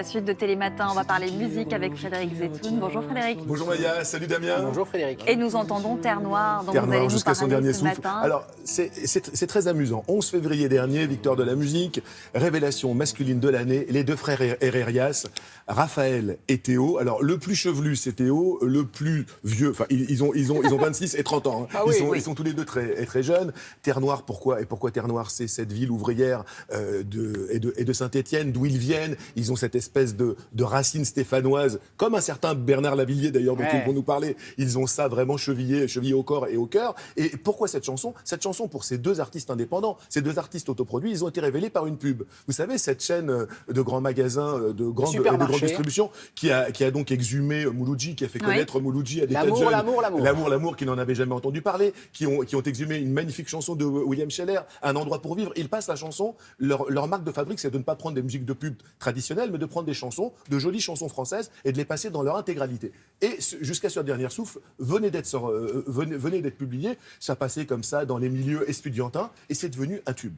La suite de Télématin, on va parler musique avec Frédéric Zetoun. Bonjour Frédéric. Bonjour Maya, salut Damien. Bonjour Frédéric. Et nous entendons Terre Noire, dont Terre vous allez Noire nous jusqu'à son parler dernier ce souffle. matin. Alors, c'est très amusant. 11 février dernier, victoire de la musique, révélation masculine de l'année, les deux frères Herrerias, Raphaël et Théo. Alors, le plus chevelu, c'est Théo, le plus vieux, enfin, ils ont 26 et 30 ans. Hein. Ah oui, ils sont tous les deux très jeunes. Terre Noire, pourquoi Terre Noire? C'est cette ville ouvrière de Saint-Étienne, d'où ils viennent. Ils ont cette espèce de racines stéphanoises, comme un certain Bernard Lavilliers d'ailleurs, dont ils vont nous parler. Ils ont ça vraiment chevillé au corps et au cœur. Et pourquoi cette chanson? Cette chanson, pour ces deux artistes indépendants, ces deux artistes autoproduits, ils ont été révélés par une pub. Vous savez, cette chaîne de grands magasins, de grande distribution, qui a donc exhumé Mouloudji, qui a fait connaître Mouloudji à des tas de jeunes. L'amour, qui n'en avait jamais entendu parler, qui ont exhumé une magnifique chanson de William Scheller, Un endroit pour vivre. Ils passent la chanson. Leur marque de fabrique, c'est de ne pas prendre des musiques de pub traditionnelles, mais de prendre des chansons, de jolies chansons françaises, et de les passer dans leur intégralité. Et jusqu'à ce dernier souffle, venait d'être publié. Ça passait comme ça dans les milieux estudiantins, et c'est devenu un tube.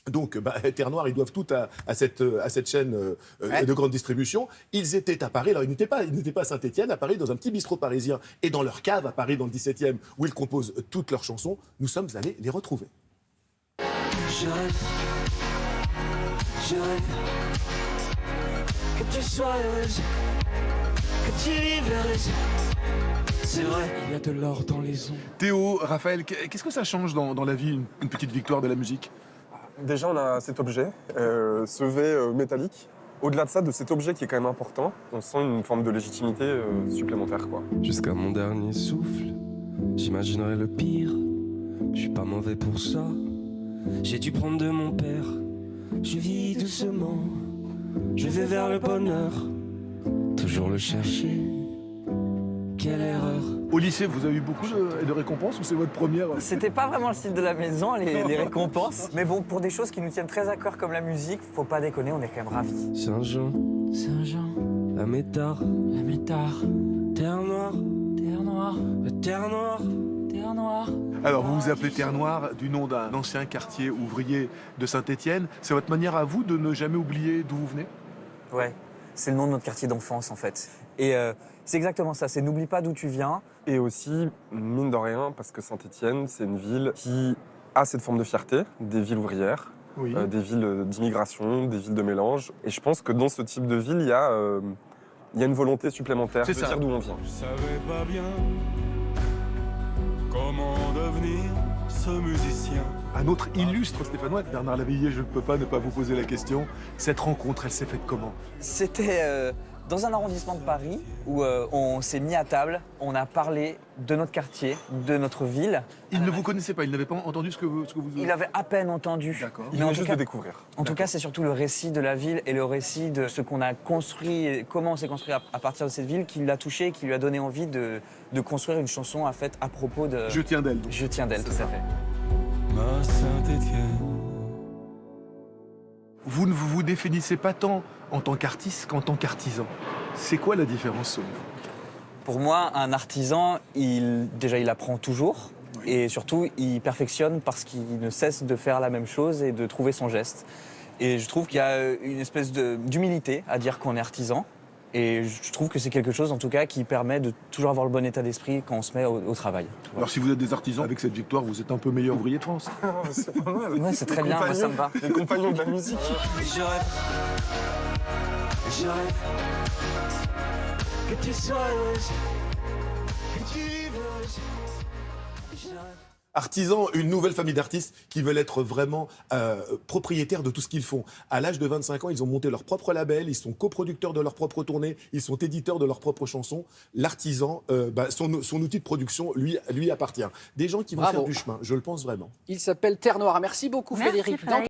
Donc, Terre Noire, ils doivent tout à cette chaîne de grande distribution. Ils étaient à Paris, alors ils n'étaient pas à Saint-Étienne, à Paris, dans un petit bistrot parisien, et dans leur cave à Paris, dans le 17e, où ils composent toutes leurs chansons. Nous sommes allés les retrouver. Je rêve que tu sois heureuse, que tu vives heureuse. C'est vrai, il y a de l'or dans les ondes. Théo, Raphaël, qu'est-ce que ça change dans la vie, une petite victoire de la musique? Déjà, on a cet objet, ce V métallique. Au-delà de ça, de cet objet qui est quand même important, on sent une forme de légitimité supplémentaire, quoi. Jusqu'à mon dernier souffle, j'imaginerai le pire. Je suis pas mauvais pour ça. J'ai dû prendre de mon père. Je vis doucement. Je vais vers le bonheur. Toujours le chercher. Quelle erreur. Au lycée, vous avez eu beaucoup de récompenses ou c'est votre première? C'était pas vraiment le style de la maison, les récompenses. Mais bon, pour des choses qui nous tiennent très à cœur comme la musique, faut pas déconner, on est quand même ravis. Saint-Jean, Saint-Jean, la métard, la métard, Terre Noire, Terre Noire, Terre Noire. Terre Noire. Alors, vous vous appelez Terre Noire du nom d'un ancien quartier ouvrier de Saint-Étienne. C'est votre manière à vous de ne jamais oublier d'où vous venez? Ouais, c'est le nom de notre quartier d'enfance en fait. Et c'est exactement ça, c'est n'oublie pas d'où tu viens. Et aussi, mine de rien, parce que Saint-Étienne, c'est une ville qui a cette forme de fierté, des villes ouvrières, des villes d'immigration, des villes de mélange. Et je pense que dans ce type de ville, il y a une volonté supplémentaire de dire d'où on vient. Je savais pas bien comment devenir ce musicien. Un autre illustre stéphanois, Bernard Lavilliers, je ne peux pas ne pas vous poser la question. Cette rencontre, elle s'est faite comment? C'était dans un arrondissement de Paris où on s'est mis à table, on a parlé de notre quartier, de notre ville. Il ne vous connaissait pas, il n'avait pas entendu ce que vous... Il avait à peine entendu. D'accord. Il vient juste de découvrir. En tout cas, c'est surtout le récit de la ville et le récit de ce qu'on a construit, et comment on s'est construit à partir de cette ville qui l'a touché et qui lui a donné envie de construire une chanson en fait à propos de... Je tiens d'elle. Je tiens d'elle, tout à fait. Ma Saint-Étienne. Vous ne vous définissez pas tant en tant qu'artiste qu'en tant qu'artisan. C'est quoi la différence selon vous? Pour moi, un artisan, il apprend toujours et surtout, il perfectionne parce qu'il ne cesse de faire la même chose et de trouver son geste. Et je trouve qu'il y a une espèce d'humilité à dire qu'on est artisan. Et je trouve que c'est quelque chose, en tout cas, qui permet de toujours avoir le bon état d'esprit quand on se met au travail. Voilà. Alors si vous êtes des artisans, avec cette victoire, vous êtes un peu meilleur ouvrier de France. C'est pas mal. Ouais, c'est très bien, moi, ça me va. Les compagnons de la musique. Je rêve que tu sois heureuse, que tu vives heureuse. Je rêve. Artisans, une nouvelle famille d'artistes qui veulent être vraiment propriétaires de tout ce qu'ils font. À l'âge de 25 ans, ils ont monté leur propre label, ils sont coproducteurs de leur propre tournée, ils sont éditeurs de leurs propres chansons. L'artisan, son outil de production, lui appartient. Des gens qui vont faire du chemin, je le pense vraiment. Il s'appelle Terre Noire. Merci beaucoup Merci, Frédéric. Frédéric.